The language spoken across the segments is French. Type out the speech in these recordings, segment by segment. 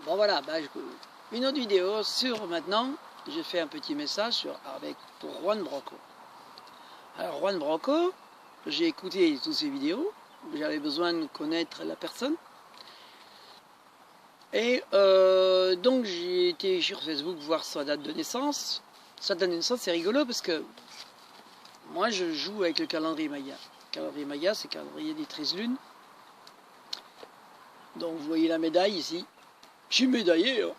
Bon voilà, une autre vidéo sur maintenant, j'ai fait un petit message pour Juan Branco. Alors Juan Branco, j'ai écouté toutes ses vidéos, j'avais besoin de connaître la personne. Et donc j'ai été sur Facebook voir sa date de naissance. Sa date de naissance c'est rigolo parce que moi je joue avec le calendrier Maya. Le calendrier Maya c'est le calendrier des 13 lunes. Donc vous voyez la médaille ici. Je suis médaillé. Hein.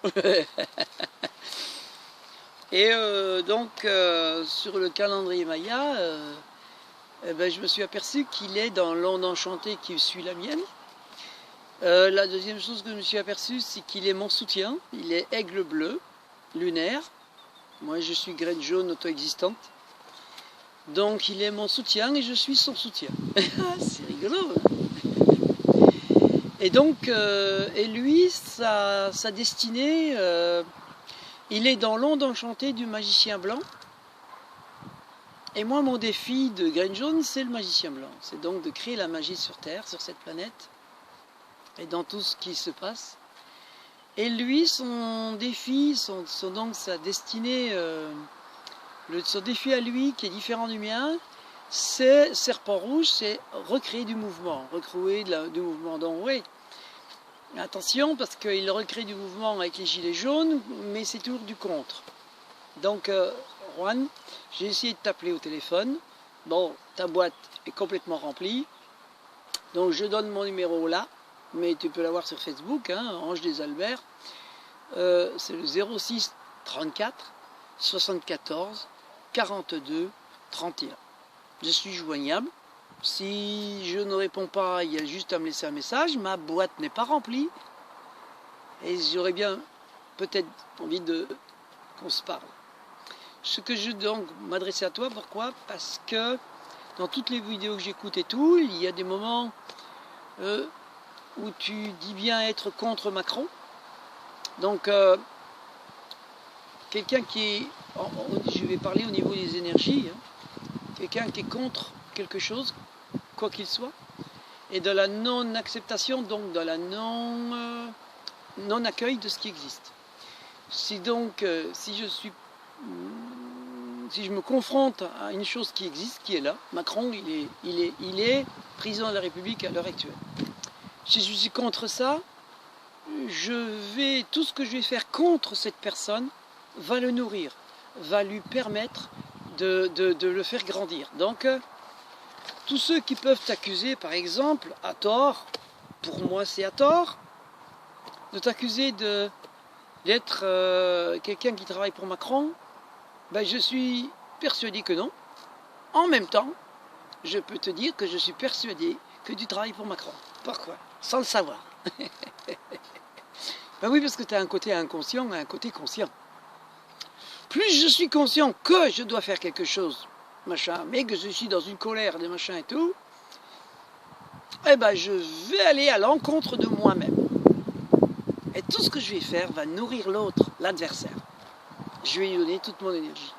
Et donc sur le calendrier Maya, je me suis aperçu qu'il est dans l'onde enchantée qui suit la mienne. La deuxième chose que je me suis aperçu, c'est qu'il est mon soutien. Il est aigle bleu, lunaire. Moi je suis graine jaune auto-existante. Donc il est mon soutien et je suis son soutien. C'est rigolo. Et donc, et lui, sa destinée, il est dans l'onde enchantée du magicien blanc. Et moi, mon défi de graine jaune, c'est le magicien blanc. C'est donc de créer la magie sur Terre, sur cette planète, et dans tout ce qui se passe. Et lui, son défi, donc sa destinée, son défi à lui, qui est différent du mien, c'est Serpent Rouge, c'est recréer du mouvement, recréer du mouvement. Donc oui, attention, parce qu'il recrée du mouvement avec les gilets jaunes, mais c'est toujours du contre. Donc Juan, j'ai essayé de t'appeler au téléphone. Bon, ta boîte est complètement remplie, donc je donne mon numéro là, mais tu peux l'avoir sur Facebook, hein, Ange des Alberts. C'est le 06 34 74 42 31. Je suis joignable. Si je ne réponds pas, il y a juste à me laisser un message. Ma boîte n'est pas remplie. Et j'aurais bien peut-être envie qu'on se parle. Ce que je donc m'adresser à toi, pourquoi? Parce que dans toutes les vidéos que j'écoute et tout, il y a des moments où tu dis bien être contre Macron. Donc, quelqu'un qui est, je vais parler au niveau des énergies, hein, quelqu'un qui est contre quelque chose, quoi qu'il soit, et de la non-acceptation, donc de la non-accueil de ce qui existe. Si donc, si je me confronte à une chose qui existe, qui est là, Macron, il est président de la République à l'heure actuelle. Si je suis contre ça, tout ce que je vais faire contre cette personne va le nourrir, va lui permettre de le faire grandir. Donc, tous ceux qui peuvent t'accuser, par exemple, à tort, pour moi c'est à tort, de t'accuser d'être quelqu'un qui travaille pour Macron, je suis persuadé que non. En même temps, je peux te dire que je suis persuadé que tu travailles pour Macron. Pourquoi? Sans le savoir. Oui, parce que tu as un côté inconscient et un côté conscient. Plus je suis conscient que je dois faire quelque chose, machin, mais que je suis dans une colère, des machins et tout, je vais aller à l'encontre de moi-même. Et tout ce que je vais faire va nourrir l'autre, l'adversaire. Je vais lui donner toute mon énergie.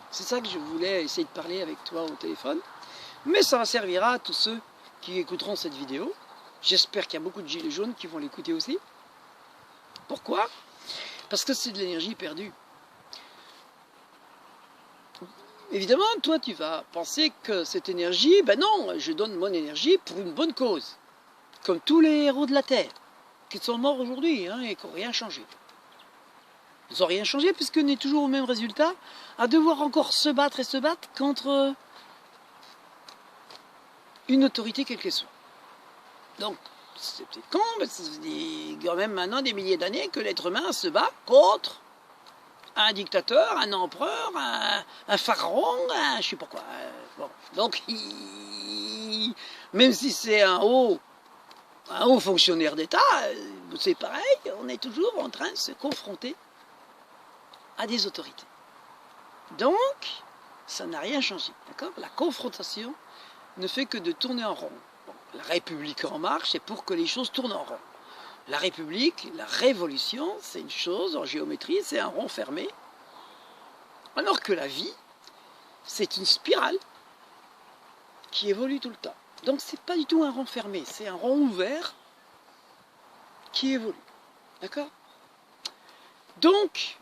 C'est ça que je voulais essayer de parler avec toi au téléphone. Mais ça servira à tous ceux qui écouteront cette vidéo. J'espère qu'il y a beaucoup de gilets jaunes qui vont l'écouter aussi. Pourquoi? Parce que c'est de l'énergie perdue. Évidemment, toi, tu vas penser que cette énergie, non, je donne mon énergie pour une bonne cause. Comme tous les héros de la Terre, qui sont morts aujourd'hui et qui n'ont rien changé. Ils n'ont rien changé puisqu'on est toujours au même résultat, à devoir encore se battre contre une autorité quelle qu'elle soit. Donc, c'est peut-être con, mais ça fait quand même maintenant des milliers d'années que l'être humain se bat contre un dictateur, un empereur, un pharaon, je ne sais pas quoi. Bon. Donc, même si c'est un haut fonctionnaire d'État, c'est pareil, on est toujours en train de se confronter à des autorités. Donc, ça n'a rien changé, d'accord? La confrontation ne fait que de tourner en rond. Bon, la République en marche, c'est pour que les choses tournent en rond. La République, la révolution, c'est une chose en géométrie, c'est un rond fermé. Alors que la vie, c'est une spirale qui évolue tout le temps. Donc c'est pas du tout un rond fermé, c'est un rond ouvert qui évolue. D'accord? Donc,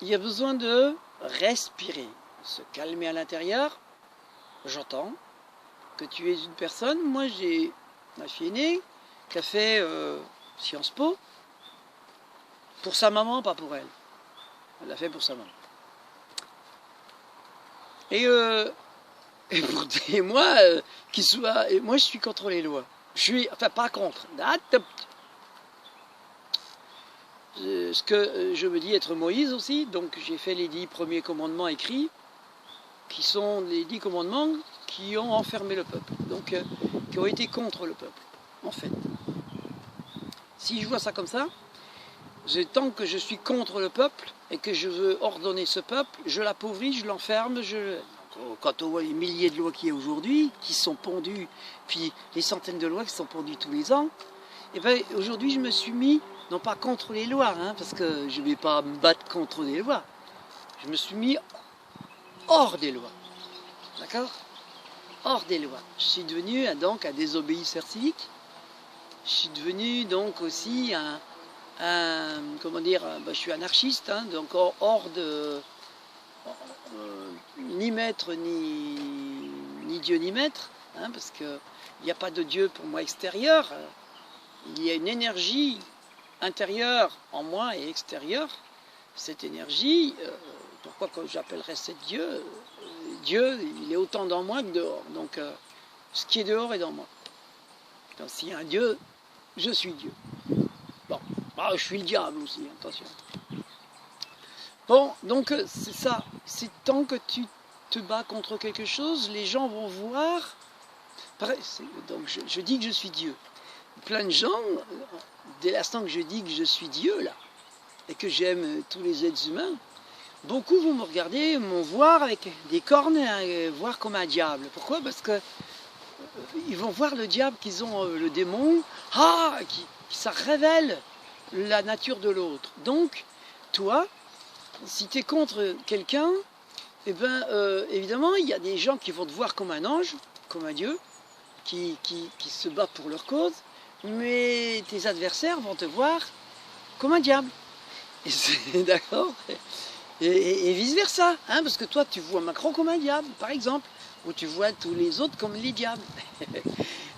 il y a besoin de respirer, se calmer à l'intérieur. J'entends que tu es une personne. Moi, j'ai ma fille aînée qui a fait Sciences Po pour sa maman, pas pour elle. Elle l'a fait pour sa maman. Et moi, moi, je suis contre les lois. Je suis, enfin, pas contre. Ce que je me dis être Moïse aussi, donc j'ai fait les 10 premiers commandements écrits, qui sont les 10 commandements qui ont enfermé le peuple, donc qui ont été contre le peuple, en fait. Si je vois ça comme ça, tant que je suis contre le peuple et que je veux ordonner ce peuple, je l'appauvris, je l'enferme, quand on voit les milliers de lois qu'il y a aujourd'hui, qui sont pondues, puis les centaines de lois qui sont pondues tous les ans, et bien aujourd'hui je me suis mis, non pas contre les lois, hein, parce que je ne vais pas me battre contre les lois, je me suis mis hors des lois, d'accord? Hors des lois. Je suis devenu donc un désobéisseur civique, je suis devenu donc aussi comment dire, je suis anarchiste, hein, donc hors de ni maître ni Dieu ni maître, hein, parce qu'il n'y a pas de Dieu pour moi extérieur, il y a une énergie intérieure en moi et extérieure. Cette énergie, pourquoi j'appellerais ça Dieu? Dieu, il est autant dans moi que dehors, donc ce qui est dehors est dans moi. Donc s'il y a un Dieu, je suis Dieu. Bon, je suis le diable aussi, attention. Bon, donc c'est ça, c'est tant que tu te bats contre quelque chose, les gens vont voir. Pareil, donc je dis que je suis Dieu. Plein de gens, dès l'instant que je dis que je suis Dieu, là, et que j'aime tous les êtres humains, beaucoup vont me regarder, vont voir avec des cornes, voir comme un diable. Pourquoi? Parce que ils vont voir le diable qu'ils ont, le démon, ça révèle la nature de l'autre. Donc, toi, si tu es contre quelqu'un, eh ben, évidemment, il y a des gens qui vont te voir comme un ange, comme un Dieu, qui se bat pour leur cause, mais tes adversaires vont te voir comme un diable. D'accord? Et vice-versa, hein, parce que toi, tu vois Macron comme un diable, par exemple, ou tu vois tous les autres comme les diables.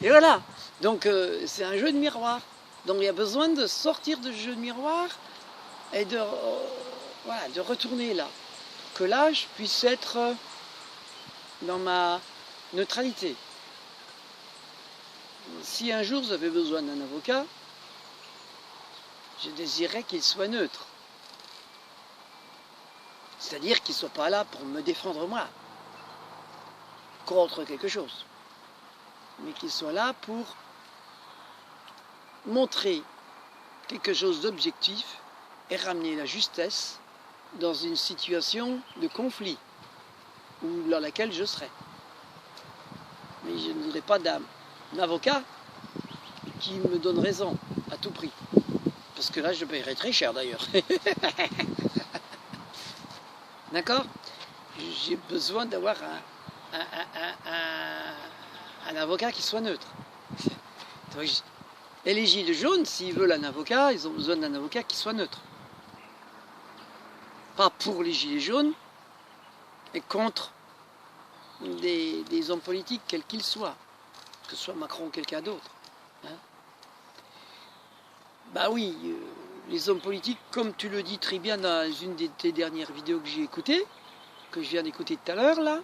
Et voilà, donc c'est un jeu de miroir. Donc il y a besoin de sortir de ce jeu de miroir et de retourner là. Que là, je puisse être dans ma neutralité. Si un jour j'avais besoin d'un avocat, je désirerais qu'il soit neutre. C'est-à-dire qu'il ne soit pas là pour me défendre moi, contre quelque chose, mais qu'il soit là pour montrer quelque chose d'objectif et ramener la justesse dans une situation de conflit ou dans laquelle je serai. Mais je ne voudrais pas d'un avocat qui me donne raison à tout prix. Parce que là, je paierais très cher d'ailleurs. D'accord? J'ai besoin d'avoir un avocat qui soit neutre. Et les gilets jaunes, s'ils veulent un avocat, ils ont besoin d'un avocat qui soit neutre. Pas pour les gilets jaunes, mais contre des hommes politiques, quels qu'ils soient. Que ce soit Macron ou quelqu'un d'autre. Hein? Bah oui, les hommes politiques, comme tu le dis très bien dans une de tes dernières vidéos que j'ai écoutées, que je viens d'écouter tout à l'heure, là,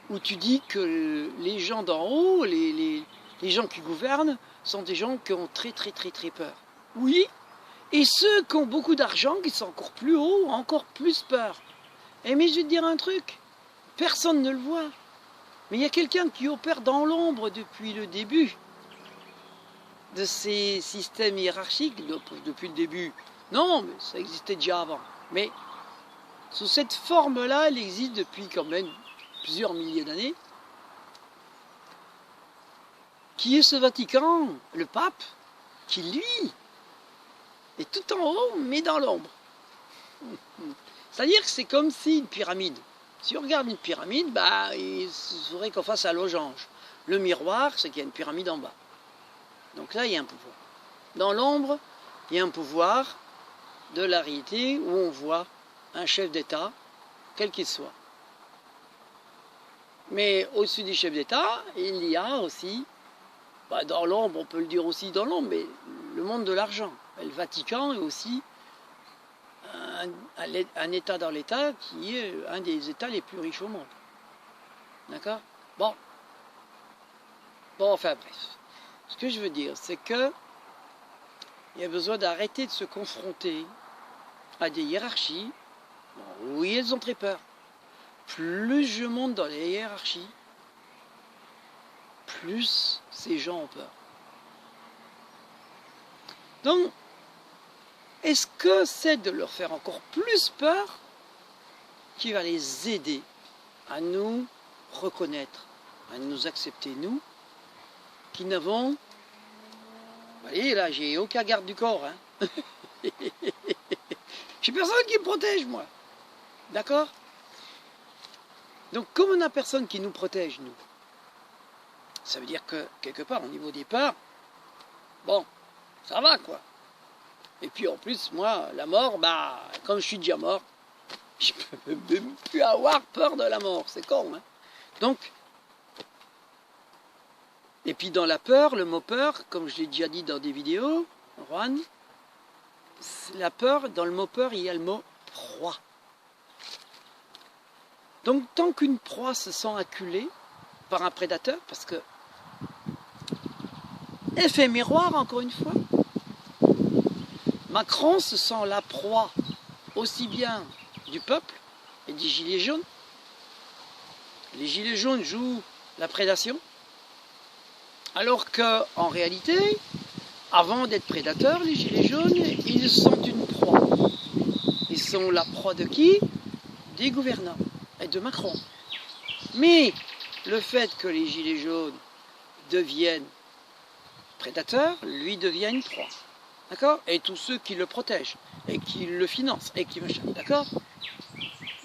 où tu dis que les gens d'en haut, les gens qui gouvernent, sont des gens qui ont très très très très peur. Oui, et ceux qui ont beaucoup d'argent, qui sont encore plus hauts, ont encore plus peur. Et mais je vais te dire un truc, personne ne le voit. Mais il y a quelqu'un qui opère dans l'ombre depuis le début de ces systèmes hiérarchiques, depuis le début. Non, mais ça existait déjà avant. Mais sous cette forme-là, elle existe depuis quand même plusieurs milliers d'années. Qui est ce Vatican, le pape, qui lui est tout en haut, mais dans l'ombre. C'est-à-dire que c'est comme si une pyramide. Si on regarde une pyramide, il faudrait qu'on fasse un losange. Le miroir, c'est qu'il y a une pyramide en bas. Donc là, il y a un pouvoir. Dans l'ombre, il y a un pouvoir de la réalité où on voit un chef d'État, quel qu'il soit. Mais au-dessus du chef d'État, il y a aussi, dans l'ombre, on peut le dire aussi dans l'ombre, mais le monde de l'argent. Le Vatican est aussi un État dans l'État qui est un des États les plus riches au monde. D'accord? Bon, enfin bref. Ce que je veux dire, c'est que il y a besoin d'arrêter de se confronter à des hiérarchies. Bon, oui, elles ont très peur. Plus je monte dans les hiérarchies, plus ces gens ont peur. Donc, est-ce que c'est de leur faire encore plus peur qui va les aider à nous reconnaître, à nous accepter, nous, qui n'avons... Vous voyez, là, j'ai aucun garde du corps. Hein. J'ai personne qui me protège, moi. D'accord? Donc, comme on n'a personne qui nous protège, nous, ça veut dire que, quelque part, au niveau des peurs, bon, ça va, quoi. Et puis, en plus, moi, la mort, comme je suis déjà mort, je peux même plus avoir peur de la mort. C'est con, hein. Donc, et puis dans la peur, le mot peur, comme je l'ai déjà dit dans des vidéos, Juan, la peur, dans le mot peur, il y a le mot proie. Donc tant qu'une proie se sent acculée par un prédateur, parce que effet miroir, encore une fois, Macron se sent la proie aussi bien du peuple et des gilets jaunes. Les gilets jaunes jouent la prédation, alors qu'en réalité, avant d'être prédateurs, les gilets jaunes, ils sont une proie. Ils sont la proie de qui? Des gouvernants et de Macron. Mais le fait que les gilets jaunes deviennent prédateurs, lui devient une proie. D'accord? Et tous ceux qui le protègent, et qui le financent, et qui machin. D'accord?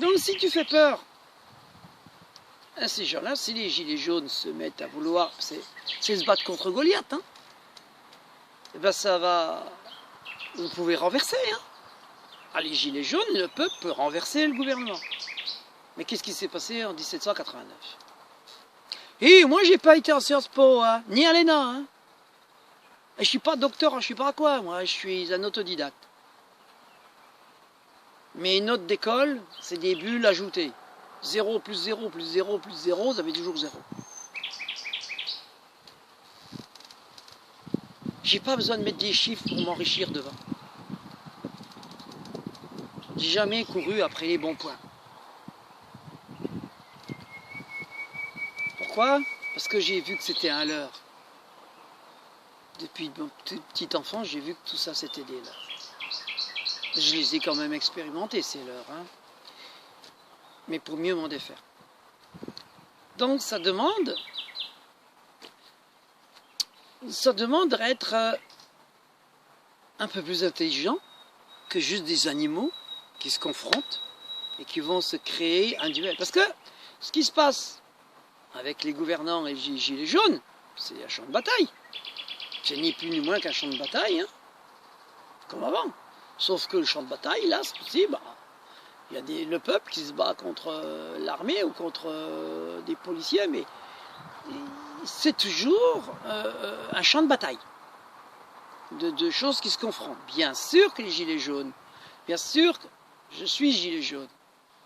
Donc si tu fais peur à ces gens-là, si les gilets jaunes se mettent à vouloir, c'est se battre contre Goliath, hein, et ben ça va... Vous pouvez renverser, hein. Ah, les gilets jaunes, le peuple peut renverser le gouvernement. Mais qu'est-ce qui s'est passé en 1789? Et moi, j'ai pas été en Sciences Po, hein, ni à l'ENA, hein. Et je suis pas docteur, je suis pas quoi, moi, je suis un autodidacte. Mes notes d'école, c'est des bulles ajoutées. 0 plus 0 plus 0 plus 0, ça fait toujours 0. J'ai pas besoin de mettre des chiffres pour m'enrichir devant. J'ai jamais couru après les bons points. Pourquoi? Parce que j'ai vu que c'était un leurre. Depuis mon petit enfant, j'ai vu que tout ça c'était des leurres. Je les ai quand même expérimentés, ces leurres, hein. Mais pour mieux m'en défaire. Donc ça demande d'être un peu plus intelligent que juste des animaux qui se confrontent et qui vont se créer un duel. Parce que ce qui se passe avec les gouvernants et les gilets jaunes, c'est un champ de bataille. C'est ni plus ni moins qu'un champ de bataille, hein, comme avant. Sauf que le champ de bataille, là, c'est aussi, il y a le peuple qui se bat contre l'armée ou contre des policiers, mais c'est toujours un champ de bataille. De choses qui se confrontent. Bien sûr que les gilets jaunes, bien sûr que je suis gilet jaune.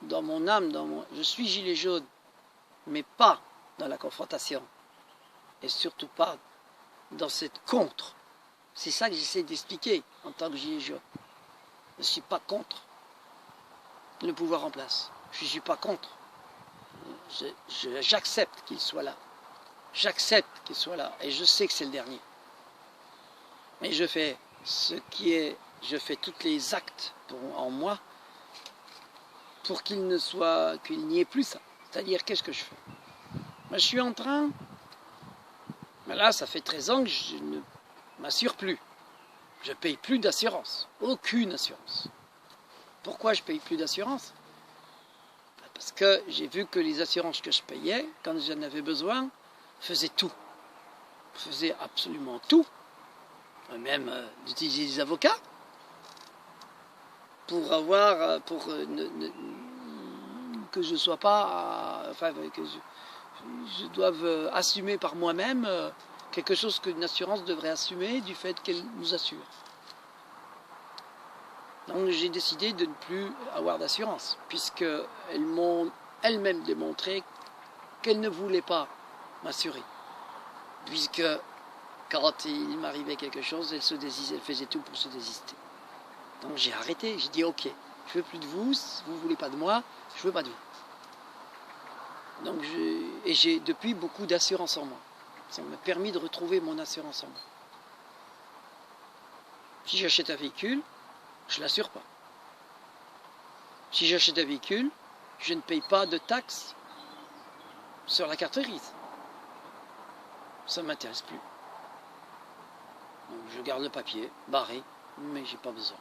Dans mon âme, je suis gilet jaune, mais pas dans la confrontation. Et surtout pas dans cette contre. C'est ça que j'essaie d'expliquer en tant que gilet jaune. Je ne suis pas contre le pouvoir en place. Je ne suis pas contre. J'accepte qu'il soit là. J'accepte qu'il soit là. Et je sais que c'est le dernier. Mais je fais je fais tous les actes en moi pour qu'il n'y ait plus ça. C'est-à-dire, qu'est-ce que je fais? Moi, je suis en train... Mais là, ça fait 13 ans que je ne m'assure plus. Je ne paye plus d'assurance. Aucune assurance. Pourquoi je ne paye plus d'assurance? Parce que j'ai vu que les assurances que je payais, quand j'en avais besoin, faisaient tout. Faisaient absolument tout. Même d'utiliser des avocats. pour avoir, que je sois pas, enfin que je doive assumer par moi-même quelque chose qu'une assurance devrait assumer du fait qu'elle nous assure. Donc j'ai décidé de ne plus avoir d'assurance, puisqu'elles m'ont elles-mêmes démontré qu'elles ne voulaient pas m'assurer. Puisque quand il m'arrivait quelque chose, elles faisaient tout pour se désister. Donc j'ai arrêté, j'ai dit ok, je veux plus de vous, si vous ne voulez pas de moi, je veux pas de vous. Donc j'ai depuis beaucoup d'assurance en moi. Ça m'a permis de retrouver mon assurance en moi. Si j'achète un véhicule, je ne l'assure pas. Si j'achète un véhicule, je ne paye pas de taxes sur la carte grise. Ça ne m'intéresse plus. Donc je garde le papier, barré, mais j'ai pas besoin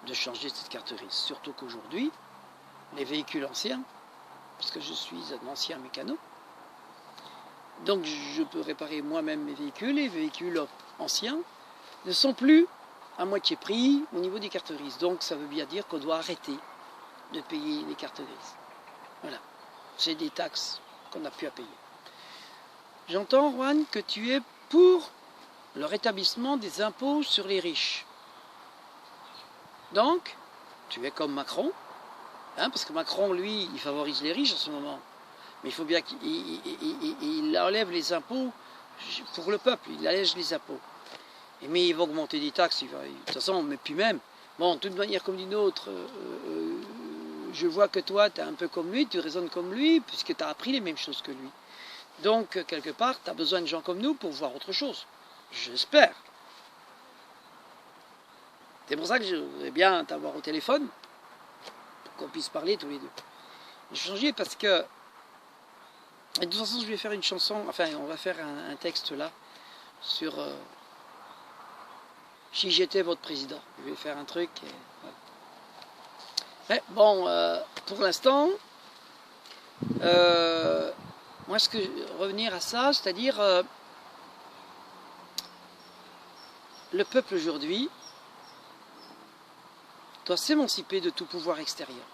de changer cette carte grise. Surtout qu'aujourd'hui, les véhicules anciens, parce que je suis un ancien mécano, donc je peux réparer moi-même mes véhicules. Les véhicules anciens ne sont plus à moitié prix au niveau des cartes grises. Donc ça veut bien dire qu'on doit arrêter de payer les cartes grises. Voilà, c'est des taxes qu'on n'a plus à payer. J'entends, Juan, que tu es pour le rétablissement des impôts sur les riches. Donc, tu es comme Macron, hein, parce que Macron, lui, il favorise les riches en ce moment. Mais il faut bien qu'il enlève les impôts pour le peuple, il allège les impôts. Mais il va augmenter des taxes, de toute façon, mais puis même, bon, de toute manière comme d'une autre, je vois que toi, tu es un peu comme lui, tu raisonnes comme lui, puisque tu as appris les mêmes choses que lui. Donc, quelque part, tu as besoin de gens comme nous pour voir autre chose. J'espère. C'est pour ça que je voudrais bien t'avoir au téléphone, pour qu'on puisse parler tous les deux. J'ai changé parce que, et de toute façon, je vais faire une chanson, enfin, on va faire un texte là, sur si j'étais votre président. Je vais faire un truc. Et, voilà. Mais bon, pour l'instant, moi, revenir à ça, c'est-à-dire le peuple aujourd'hui doit s'émanciper de tout pouvoir extérieur.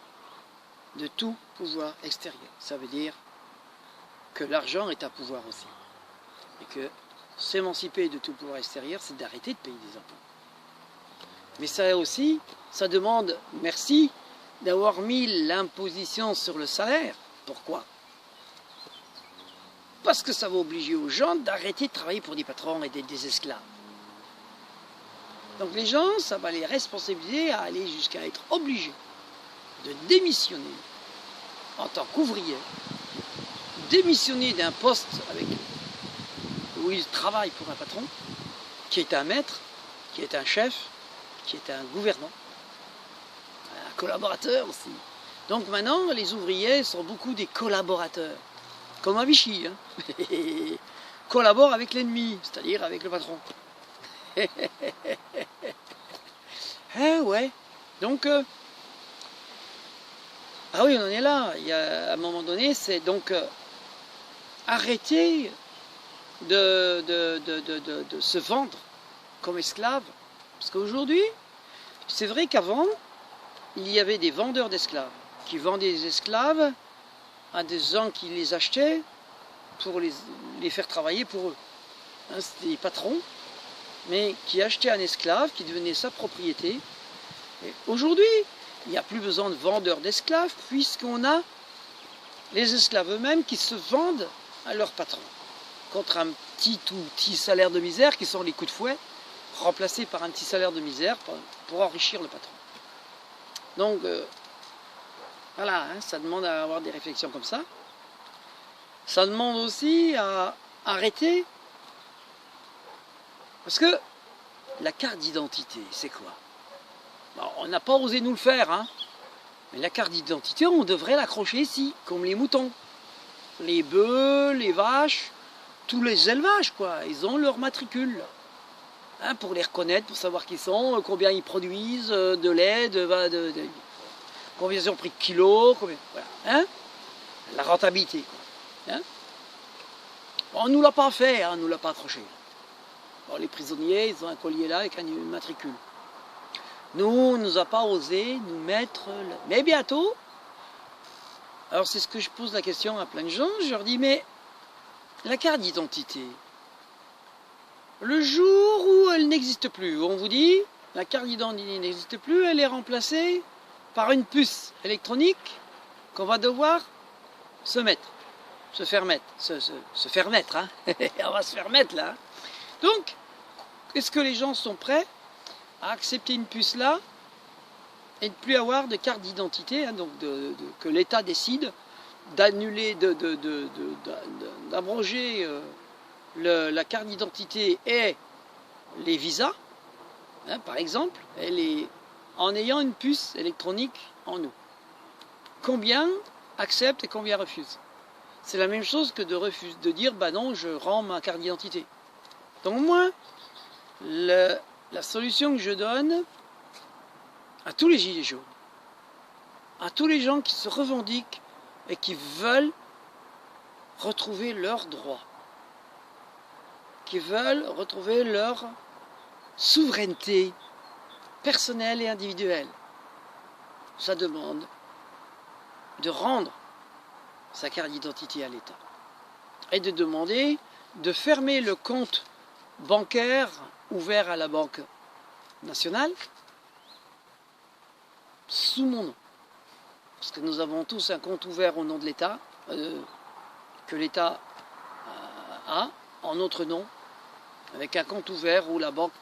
De tout pouvoir extérieur. Ça veut dire que l'argent est un pouvoir aussi. Et que s'émanciper de tout pouvoir extérieur, c'est d'arrêter de payer des impôts. Mais ça aussi, ça demande, merci, d'avoir mis l'imposition sur le salaire. Pourquoi? Parce que ça va obliger aux gens d'arrêter de travailler pour des patrons et d'être des esclaves. Donc les gens, ça va les responsabiliser à aller jusqu'à être obligés de démissionner en tant qu'ouvrier, démissionner d'un poste où ils travaillent pour un patron, qui est un maître, qui est un chef, qui est un gouvernant, un collaborateur aussi. Donc maintenant, les ouvriers sont beaucoup des collaborateurs, comme à Vichy, hein. Collaborent avec l'ennemi, c'est-à-dire avec le patron. Eh ouais, donc, ah oui, on en est là, il y a, à un moment donné, c'est donc arrêter de se vendre comme esclave, parce qu'aujourd'hui, c'est vrai qu'avant, il y avait des vendeurs d'esclaves, qui vendaient des esclaves à des gens qui les achetaient pour les faire travailler pour eux. Hein, c'était des patrons, mais qui achetaient un esclave, qui devenait sa propriété. Et aujourd'hui, il n'y a plus besoin de vendeurs d'esclaves, puisqu'on a les esclaves eux-mêmes qui se vendent à leur patron, contre un petit salaire de misère, qui sont les coups de fouet, remplacés par un petit salaire de misère pour enrichir le patron. Donc, voilà, hein, ça demande à avoir des réflexions comme ça. Ça demande aussi à arrêter, parce que la carte d'identité, c'est quoi? Bon, on n'a pas osé nous le faire, hein, mais la carte d'identité, on devrait l'accrocher ici, comme les moutons. Les bœufs, les vaches, tous les élevages, quoi, ils ont leur matricule. Hein, pour les reconnaître, pour savoir qui ils sont, combien ils produisent de lait, combien ils ont pris de kilos, combien, voilà, hein, la rentabilité, quoi. Hein, bon, on ne nous l'a pas fait, hein, on ne nous l'a pas accroché. Bon, les prisonniers, ils ont un collier là avec une matricule. Nous, on ne nous a pas osé nous mettre là. Mais bientôt, alors c'est ce que je pose la question à plein de gens, je leur dis, mais la carte d'identité, le jour où elle n'existe plus, où on vous dit, la carte d'identité n'existe plus, elle est remplacée par une puce électronique qu'on va devoir se mettre, se faire mettre, se faire mettre, hein. On va se faire mettre là. Donc, est-ce que les gens sont prêts à accepter une puce là et ne plus avoir de carte d'identité, hein, donc que l'État décide d'annuler, d'abroger la carte d'identité et les visas, hein, par exemple, en ayant une puce électronique en nous. Combien acceptent et combien refusent? C'est la même chose que de dire bah non, je rends ma carte d'identité. Donc moi, la solution que je donne à tous les gilets jaunes, à tous les gens qui se revendiquent et qui veulent retrouver leurs droits, qui veulent retrouver leur souveraineté personnelle et individuelle, ça demande de rendre sa carte d'identité à l'État et de demander de fermer le compte bancaire ouvert à la Banque nationale sous mon nom. Parce que nous avons tous un compte ouvert au nom de l'État, que l'État a en notre nom, avec un compte ouvert où la Banque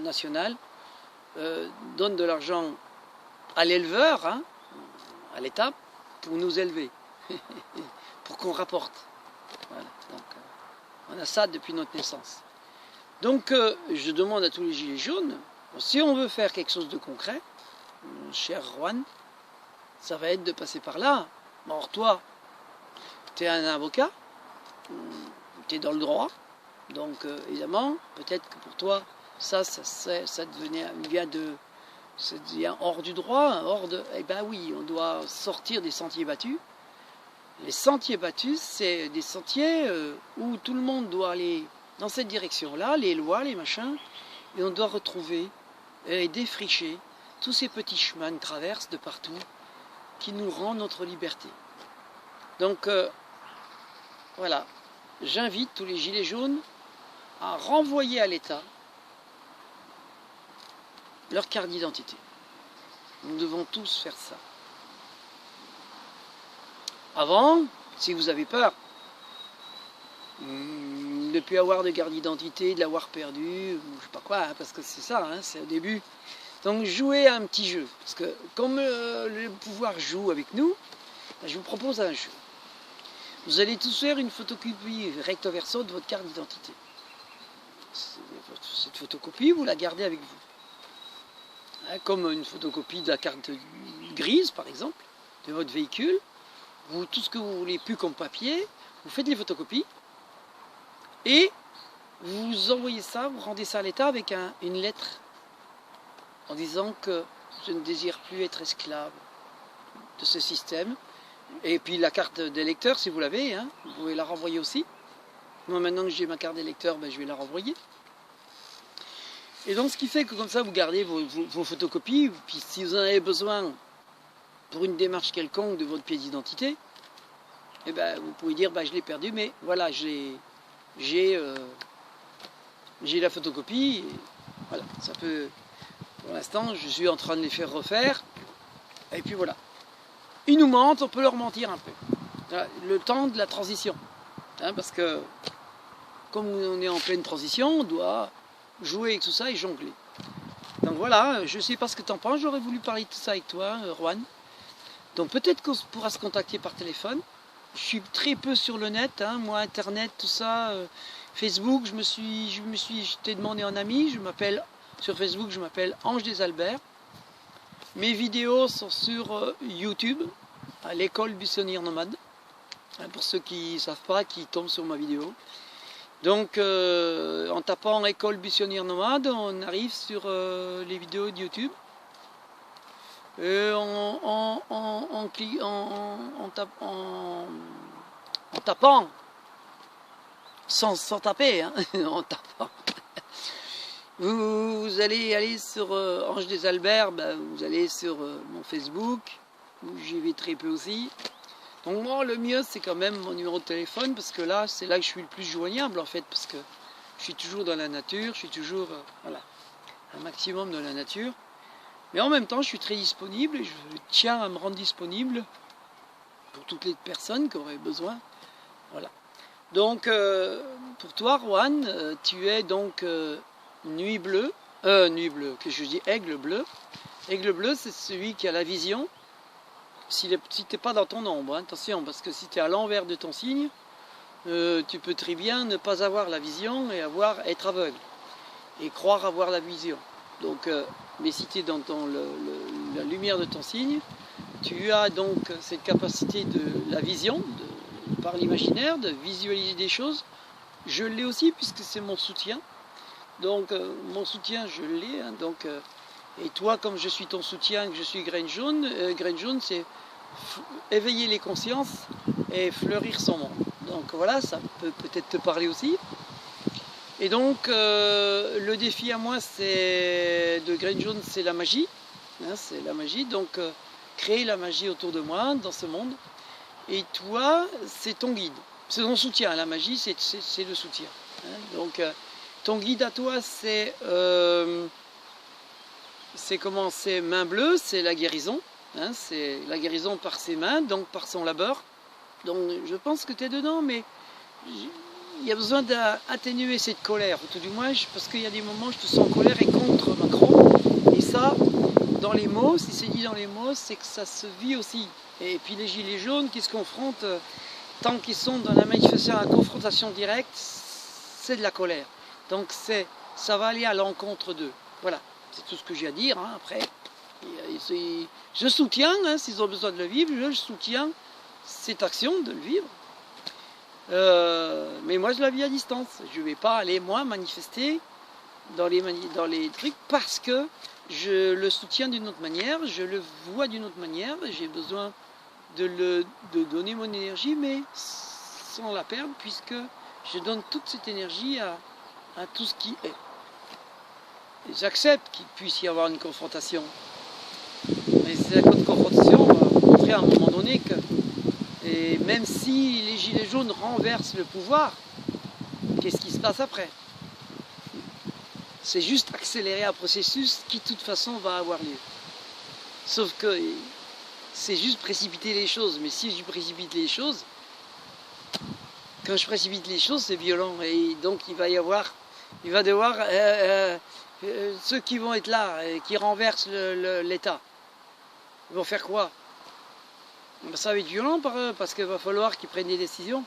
nationale donne de l'argent à l'éleveur, hein, à l'État, pour nous élever, pour qu'on rapporte. Voilà. Donc, on a ça depuis notre naissance. Donc, je demande à tous les gilets jaunes, si on veut faire quelque chose de concret, cher Juan, ça va être de passer par là. Or, toi, tu es un avocat, tu es dans le droit, donc évidemment, peut-être que pour toi, ça devient hors du droit, eh ben oui, on doit sortir des sentiers battus. Les sentiers battus, c'est des sentiers où tout le monde doit aller dans cette direction-là, les lois, les machins, et on doit retrouver et défricher tous ces petits chemins de traverse de partout qui nous rendent notre liberté. Donc, voilà, j'invite tous les gilets jaunes à renvoyer à l'État leur carte d'identité. Nous devons tous faire ça. Avant, si vous avez peur de ne plus avoir de carte d'identité, de l'avoir perdue, ou je sais pas quoi, hein, parce que c'est ça, hein, c'est au début. Donc jouez à un petit jeu, parce que comme le pouvoir joue avec nous, je vous propose un jeu. Vous allez tous faire une photocopie recto verso de votre carte d'identité. Cette photocopie, vous la gardez avec vous. Hein, comme une photocopie de la carte grise, par exemple, de votre véhicule. Tout ce que vous voulez plus comme papier, vous faites les photocopies et vous envoyez ça, vous rendez ça à l'État avec une lettre en disant que je ne désire plus être esclave de ce système. Et puis la carte d'électeur, si vous l'avez, hein, vous pouvez la renvoyer aussi. Moi, maintenant que j'ai ma carte d'électeur, ben, je vais la renvoyer. Et donc, ce qui fait que comme ça, vous gardez vos photocopies. Puis si vous en avez besoin pour une démarche quelconque de votre pièce d'identité, eh ben, vous pouvez dire, ben, je l'ai perdu, mais voilà, j'ai la photocopie. Et voilà, ça peut... Pour l'instant, je suis en train de les faire refaire. Et puis voilà. Ils nous mentent, on peut leur mentir un peu. Le temps de la transition. Hein, parce que, comme on est en pleine transition, on doit jouer avec tout ça et jongler. Donc voilà, je ne sais pas ce que tu en penses. J'aurais voulu parler de tout ça avec toi, Juan. Donc peut-être qu'on pourra se contacter par téléphone. Je suis très peu sur le net, hein, moi, Internet, tout ça. Facebook, je t'ai demandé en ami. Sur Facebook, je m'appelle Ange des Alberts. Mes vidéos sont sur YouTube, à l'école buissonnière nomade. Hein, pour ceux qui ne savent pas, qui tombent sur ma vidéo. Donc, en tapant école buissonnière nomade, on arrive sur les vidéos de YouTube. En tapant, sans taper, hein, en tapant, Vous allez aller sur Ange des Alberts, ben, vous allez sur mon Facebook, où j'y vais très peu aussi. Donc moi, le mieux, c'est quand même mon numéro de téléphone, parce que là, c'est là que je suis le plus joignable, en fait, parce que je suis toujours dans la nature, je suis toujours, voilà, un maximum dans la nature. Mais en même temps, je suis très disponible, et je tiens à me rendre disponible pour toutes les personnes qui auraient besoin. Voilà. Donc, pour toi, Rohan, tu es donc nuit bleue, que je dis aigle bleu. Aigle bleu, c'est celui qui a la vision. Si tu n'es pas dans ton ombre, hein, attention, parce que si tu es à l'envers de ton signe, tu peux très bien ne pas avoir la vision et être aveugle et croire avoir la vision. Donc, mais si tu es dans la lumière de ton signe, tu as donc cette capacité de la vision, par l'imaginaire, de visualiser des choses. Je l'ai aussi puisque c'est mon soutien. Donc mon soutien, je l'ai. Hein, donc, et toi, comme je suis ton soutien, que je suis Graine jaune, c'est éveiller les consciences et fleurir son monde. Donc voilà, ça peut peut-être te parler aussi. Et donc le défi à moi, c'est de Graine jaune, c'est la magie. Hein, c'est la magie. Donc créer la magie autour de moi, dans ce monde. Et toi, c'est ton guide. C'est ton soutien. La magie, c'est le soutien. Hein, donc ton guide à toi, c'est comment? C'est main bleue, c'est la guérison. Hein, c'est la guérison par ses mains, donc par son labeur. Donc je pense que tu es dedans, mais il y a besoin d'atténuer cette colère, tout du moins, parce qu'il y a des moments où je te sens en colère et contre Macron. Et ça, dans les mots, si c'est dit dans les mots, c'est que ça se vit aussi. Et puis les gilets jaunes qui se confrontent, tant qu'ils sont dans la manifestation, la confrontation directe, c'est de la colère. Donc ça va aller à l'encontre d'eux. Voilà, c'est tout ce que j'ai à dire. Hein. Après, je soutiens, hein, s'ils ont besoin de le vivre, je soutiens cette action de le vivre. Mais moi, je la vis à distance. Je ne vais pas aller, moi, manifester dans les trucs parce que je le soutiens d'une autre manière, je le vois d'une autre manière, j'ai besoin de donner mon énergie, mais sans la perdre, puisque je donne toute cette énergie à tout ce qui est. Et j'accepte qu'il puisse y avoir une confrontation. Mais cette confrontation va montrer à un moment donné que, et même si les gilets jaunes renversent le pouvoir, qu'est-ce qui se passe après? C'est juste accélérer un processus qui de toute façon va avoir lieu. Sauf que c'est juste précipiter les choses. Mais si je précipite les choses, quand je précipite les choses, c'est violent. Et donc il va devoir ceux qui vont être là, qui renversent l'État, ils vont faire quoi? Ça va être violent parce qu'il va falloir qu'ils prennent des décisions.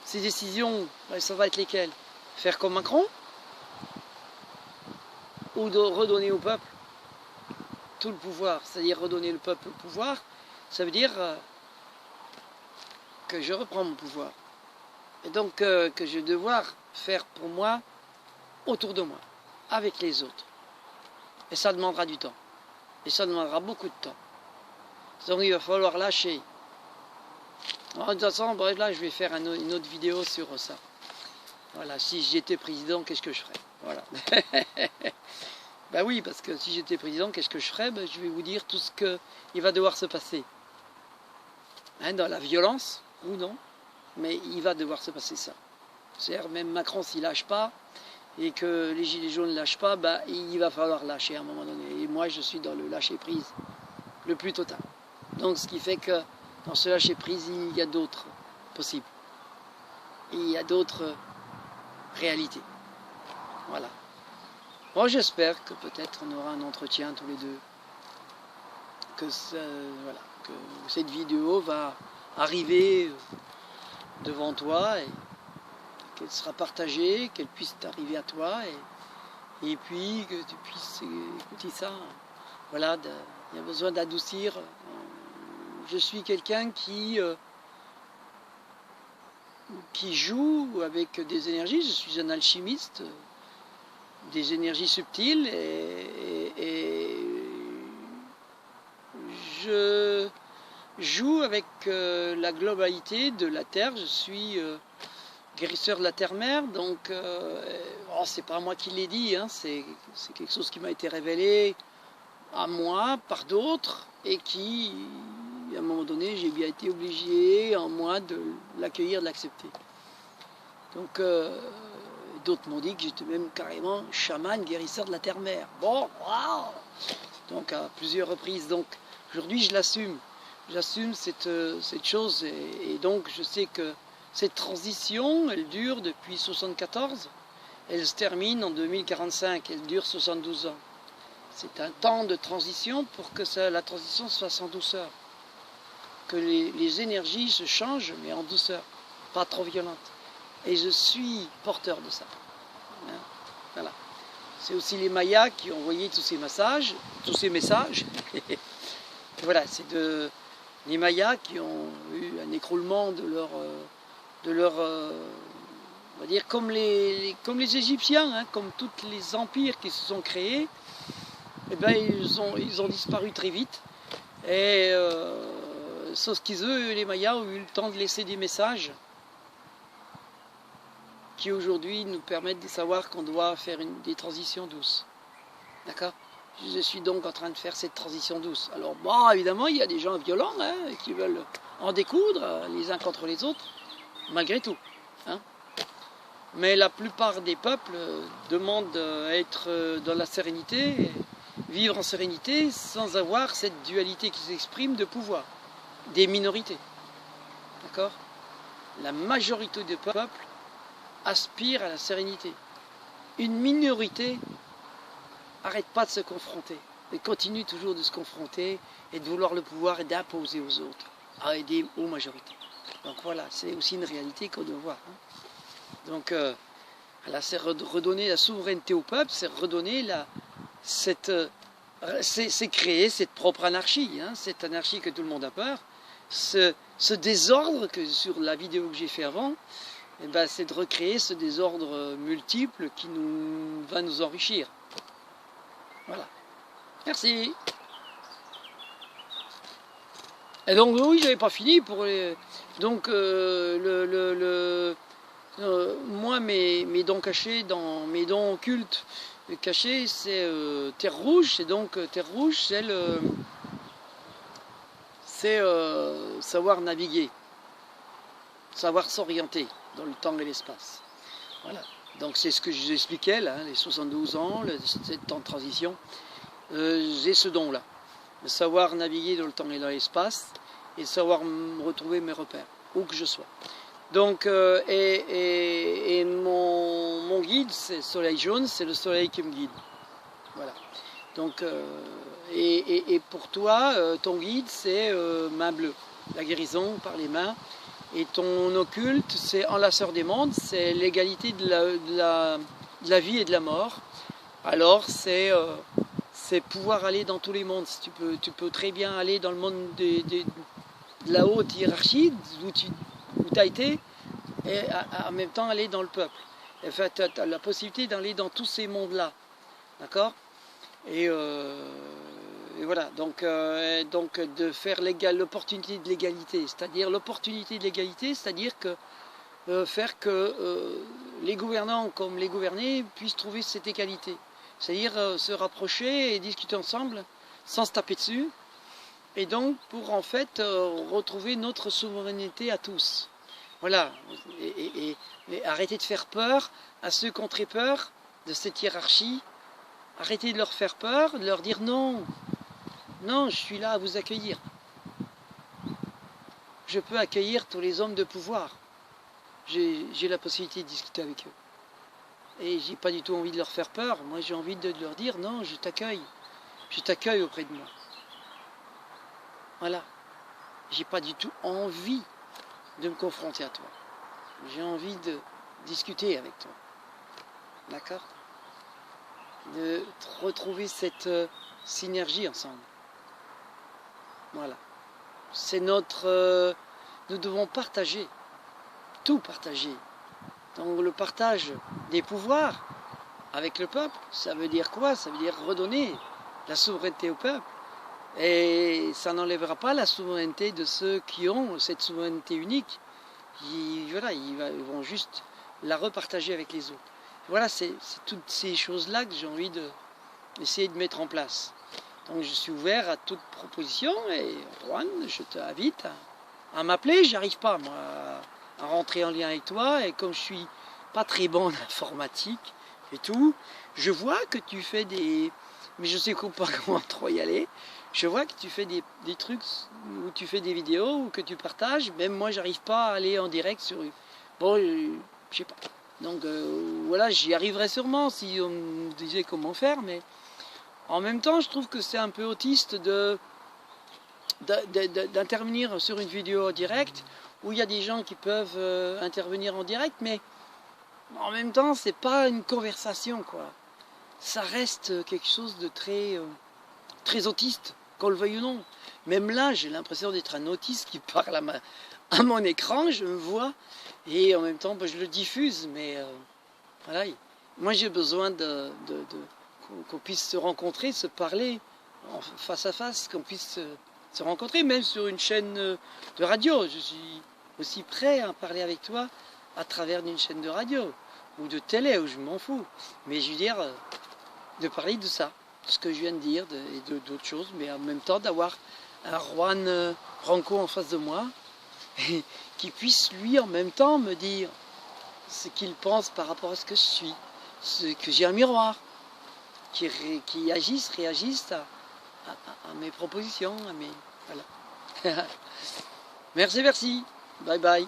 Ces décisions, ça va être lesquelles? Faire comme Macron? Ou de redonner au peuple tout le pouvoir, c'est-à-dire redonner le peuple le pouvoir, ça veut dire que je reprends mon pouvoir. Et donc que je vais devoir faire pour moi, autour de moi, avec les autres. Et ça demandera du temps. Et ça demandera beaucoup de temps. Donc il va falloir lâcher. Alors, de toute façon, bref, là, je vais faire une autre vidéo sur ça. Voilà, si j'étais président, qu'est-ce que je ferais? Voilà. Ben oui, parce que si j'étais président, qu'est-ce que je ferais? Ben, je vais vous dire tout ce qu'il va devoir se passer. Hein, dans la violence, ou non, mais il va devoir se passer ça. C'est-à-dire, même Macron, s'il lâche pas, et que les gilets jaunes ne lâchent pas, ben, il va falloir lâcher à un moment donné. Et moi, je suis dans le lâcher-prise le plus total. Donc, ce qui fait que dans ce lâcher-prise, il y a d'autres possibles. Il y a d'autres réalités. Voilà. Moi, j'espère que peut-être on aura un entretien tous les deux. Que cette vidéo va arriver devant toi et qu'elle sera partagée, qu'elle puisse t'arriver à toi et puis que tu puisses écouter ça. Voilà, il y a besoin d'adoucir. Je suis quelqu'un qui joue avec des énergies, je suis un alchimiste, des énergies subtiles et je joue avec la globalité de la Terre. Je suis guérisseur de la terre-mère. Donc, oh, c'est pas moi qui l'ai dit, hein, c'est quelque chose qui m'a été révélé à moi par d'autres et qui, à un moment donné, j'ai bien été obligé en moi de l'accueillir, de l'accepter. Donc, d'autres m'ont dit que j'étais même carrément chaman guérisseur de la terre-mère. Bon, waouh! Donc, à plusieurs reprises. Donc, aujourd'hui, je l'assume. J'assume cette chose et donc je sais que cette transition, elle dure depuis 1974. Elle se termine en 2045. Elle dure 72 ans. C'est un temps de transition pour que la transition se fasse en douceur. Que les énergies se changent, mais en douceur, pas trop violente. Et je suis porteur de ça. Hein, voilà. C'est aussi les Mayas qui ont envoyé tous ces messages. Voilà, c'est les Mayas qui ont eu un écroulement de leur on va dire comme les Égyptiens, hein, comme tous les empires qui se sont créés. Eh ben, ils ont disparu très vite. Et sauf qu'ils, les Mayas, ont eu le temps de laisser des messages qui aujourd'hui nous permettent de savoir qu'on doit faire des transitions douces. D'accord? Je suis donc en train de faire cette transition douce. Alors, bon, évidemment, il y a des gens violents hein, qui veulent en découdre les uns contre les autres, malgré tout. Hein. Mais la plupart des peuples demandent à être dans la sérénité, vivre en sérénité sans avoir cette dualité qui s'exprime de pouvoir, des minorités. D'accord? La majorité des peuples aspire à la sérénité. Une minorité n'arrête pas de se confronter, et continue toujours de se confronter et de vouloir le pouvoir et d'imposer aux autres, à aider aux majorités. Donc voilà, c'est aussi une réalité qu'on doit voir. Hein. Donc là, c'est redonner la souveraineté au peuple, c'est redonner c'est créer cette propre anarchie, hein, cette anarchie que tout le monde a peur, ce désordre que sur la vidéo que j'ai fait avant. Eh ben, c'est de recréer ce désordre multiple qui va nous enrichir. Voilà. Merci. Et donc oui, j'avais pas fini pour les. Donc moi mes dons cachés dans mes dons occultes cachés, c'est Terre Rouge. Et donc Terre Rouge, c'est savoir naviguer, savoir s'orienter dans le temps et l'espace. Voilà. Donc c'est ce que je vous expliquais là, les 72 ans, cette temps de transition. J'ai ce don-là, de savoir naviguer dans le temps et dans l'espace et savoir retrouver mes repères, où que je sois. Donc, et mon guide, c'est Soleil Jaune, c'est le soleil qui me guide. Voilà. Donc, et pour toi, ton guide, c'est main bleue, la guérison par les mains. Et ton occulte, c'est enlaceur des mondes, c'est l'égalité de la vie et de la mort. Alors, c'est pouvoir aller dans tous les mondes. Tu peux très bien aller dans le monde de la haute hiérarchie, où tu as été, et en même temps aller dans le peuple. En fait, tu as la possibilité d'aller dans tous ces mondes-là. D'accord? Et voilà, donc de faire l'opportunité de l'égalité, c'est-à-dire que faire que les gouvernants comme les gouvernés puissent trouver cette égalité, c'est-à-dire se rapprocher et discuter ensemble sans se taper dessus, et donc pour en fait retrouver notre souveraineté à tous. Voilà, et arrêter de faire peur à ceux qui ont très peur de cette hiérarchie. Arrêtez de leur faire peur, de leur dire non, non, je suis là à vous accueillir. Je peux accueillir tous les hommes de pouvoir. J'ai la possibilité de discuter avec eux. Et j'ai pas du tout envie de leur faire peur. Moi, j'ai envie de leur dire non, je t'accueille. Je t'accueille auprès de moi. Voilà. J'ai pas du tout envie de me confronter à toi. J'ai envie de discuter avec toi. D'accord ? De retrouver cette synergie ensemble. Voilà. C'est notre... nous devons partager. Tout partager. Donc le partage des pouvoirs avec le peuple, ça veut dire quoi? Ça veut dire redonner la souveraineté au peuple. Et ça n'enlèvera pas la souveraineté de ceux qui ont cette souveraineté unique. Voilà, ils vont juste la repartager avec les autres. Voilà, c'est toutes ces choses-là que j'ai envie d'essayer de mettre en place. Donc je suis ouvert à toute proposition et Antoine, je t'invite à m'appeler. J'arrive pas moi à rentrer en lien avec toi et comme je suis pas très bon en informatique et tout, je vois que tu fais des... Mais je sais pas comment trop y aller. Je vois que tu fais des trucs où tu fais des vidéos ou que tu partages. Même moi, j'arrive pas à aller en direct sur... Bon, je sais pas. Donc voilà, j'y arriverai sûrement si on me disait comment faire, mais en même temps, je trouve que c'est un peu autiste d'intervenir sur une vidéo en direct où il y a des gens qui peuvent intervenir en direct, mais en même temps, c'est pas une conversation, quoi. Ça reste quelque chose de très autiste, qu'on le veuille ou non. Même là, j'ai l'impression d'être un autiste qui parle à mon écran, je me vois, et en même temps, je le diffuse, mais voilà. Moi, j'ai besoin qu'on puisse se rencontrer, se parler face à face, qu'on puisse se rencontrer, même sur une chaîne de radio. Je suis aussi prêt à parler avec toi à travers une chaîne de radio ou de télé, où je m'en fous. Mais je veux dire, de parler de ça, de ce que je viens de dire, et d'autres choses, mais en même temps d'avoir un Juan Branco en face de moi, et qui puisse lui en même temps me dire ce qu'il pense par rapport à ce que je suis, que j'ai un miroir, qui réagisse à mes propositions, à mes... Voilà. Merci, bye bye.